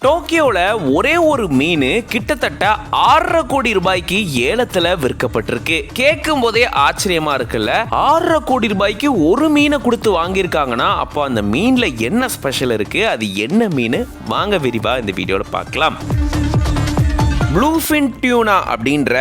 டோக்கியோல ஒரே ஒரு மீன் கிட்டத்தட்ட 6.5 கோடி ரூபாய்க்கு ஏலத்துல விற்கப்பட்டிருக்கு. கேட்கும் போதே ஆச்சரியமா இருக்குல்ல. 6.5 கோடி ரூபாய்க்கு ஒரு மீனை கொடுத்து வாங்கியிருக்காங்கன்னா அப்போ அந்த மீன்ல என்ன ஸ்பெஷல் இருக்கு, அது என்ன மீன், வாங்க விரிவா இந்த வீடியோல பார்க்கலாம். ப்ளூஃபின் டியூனா அப்படின்ற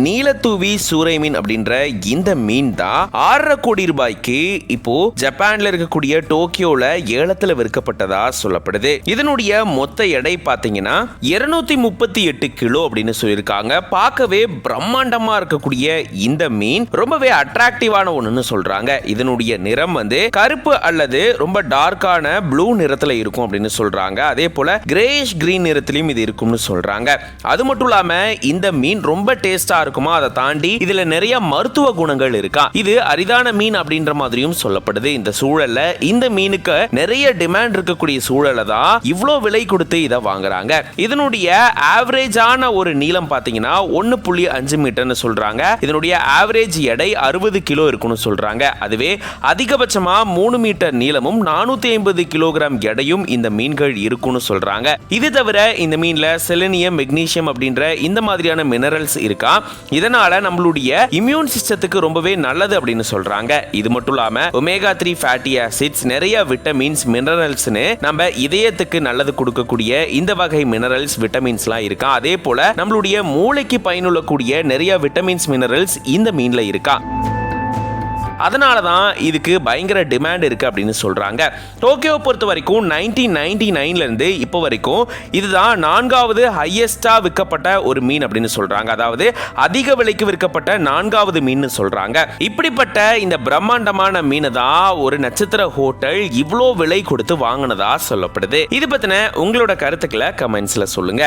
நீலத்தூவி சூறை மீன் அப்படின்ற இந்த மீன் தான் 6.5 கோடி ரூபாய்க்கு இப்போ ஜப்பான்ல இருக்கக்கூடிய டோக்கியோல ஏலத்துல விற்கப்பட்டதா சொல்லப்படுது. இதனுடைய மொத்த எடை பாத்தீங்கன்னா 238 கிலோ அப்படின்னு சொல்லியிருக்காங்க. பார்க்கவே பிரம்மாண்டமா இருக்கக்கூடிய இந்த மீன் ரொம்பவே அட்ராக்டிவான ஒண்ணுன்னு சொல்றாங்க. இதனுடைய நிறம் கருப்பு அல்லது ரொம்ப டார்க்கான ப்ளூ நிறத்துல இருக்கும் அப்படின்னு சொல்றாங்க. அதே போல கிரேஷ் கிரீன் நிறத்திலும் இது இருக்கும்னு சொல்றாங்க. அது மட்டும் இல்லாம இந்த மீன் ரொம்ப டேஸ்டா இருக்குமா, அதை தாண்டி இதுல நிறைய மருத்துவ குணங்கள் இருக்கா. இது அரிதான மீன் அப்படின்ற மாதிரியும் சொல்லப்படுது. இந்த சூழல்ல இந்த மீனுக்கு நிறைய டிமாண்ட் இருக்கக்கூடிய சூழல்ல தான் இவ்வளோ விலை கொடுத்து இதை வாங்குறாங்க. இதனுடைய ஆவரேஜான ஒரு நீளம் பாத்தீங்கன்னா 1.5 மீட்டர்னு சொல்றாங்க. இதனுடைய ஆவரேஜ் எடை 60 கிலோ இருக்குன்னு சொல்றாங்க. அதுவே அதிகபட்சமா 3 மீட்டர் நீளமும் 450 கிலோகிராம் எடையும் இந்த மீன்கள் இருக்குன்னு சொல்றாங்க. இது தவிர இந்த மீன்ல செலினியம், மெக்னீசியம் அப்படின்ற இந்த மாதிரியான மினரல்ஸ் இருக்கா. இதனால நம்மளுடைய இம்யூன் சிஸ்டத்துக்கு ரொம்பவே நல்லது அப்படின்னு சொல்றாங்க. இது மட்டும் இல்லாம ஒமேகா 3 ஃபேட்டி ஆசிட்ஸ், நிறைய விட்டமின்ஸ், மினரல்ஸ்னு நம்ம இதயத்துக்கு நல்லது கொடுக்கக்கூடிய இந்த வகை மினரல்ஸ், விட்டமின்ஸ்லாம் இருக்கா. அதே போல நம்மளுடைய மூளைக்கு பயனுள்ள கூடிய நிறைய விட்டமின்ஸ், மினரல்ஸ் இந்த மீன்ல இருக்கா. அதனால தான் இதுக்கு பயங்கர டிமாண்ட் இருக்கு அப்படின்னு சொல்றாங்க. டோக்கியோ பொறுத்த வரைக்கும் 1999ல இருந்து இப்போ வரைக்கும் இதுதான் 4வது ஹையஸ்டா விற்கப்பட்ட ஒரு மீன் அப்படின்னு சொல்றாங்க. அதாவது அதிக விலைக்கு விற்கப்பட்ட 4வது மீன் சொல்றாங்க. இப்படிப்பட்ட இந்த பிரம்மாண்டமான மீனை தான் ஒரு நட்சத்திர ஹோட்டல் இவ்வளோ விலை கொடுத்து வாங்கினதா சொல்லப்படுது. இது பத்தின உங்களோட கருத்துக்களை கமெண்ட்ஸ்ல சொல்லுங்க.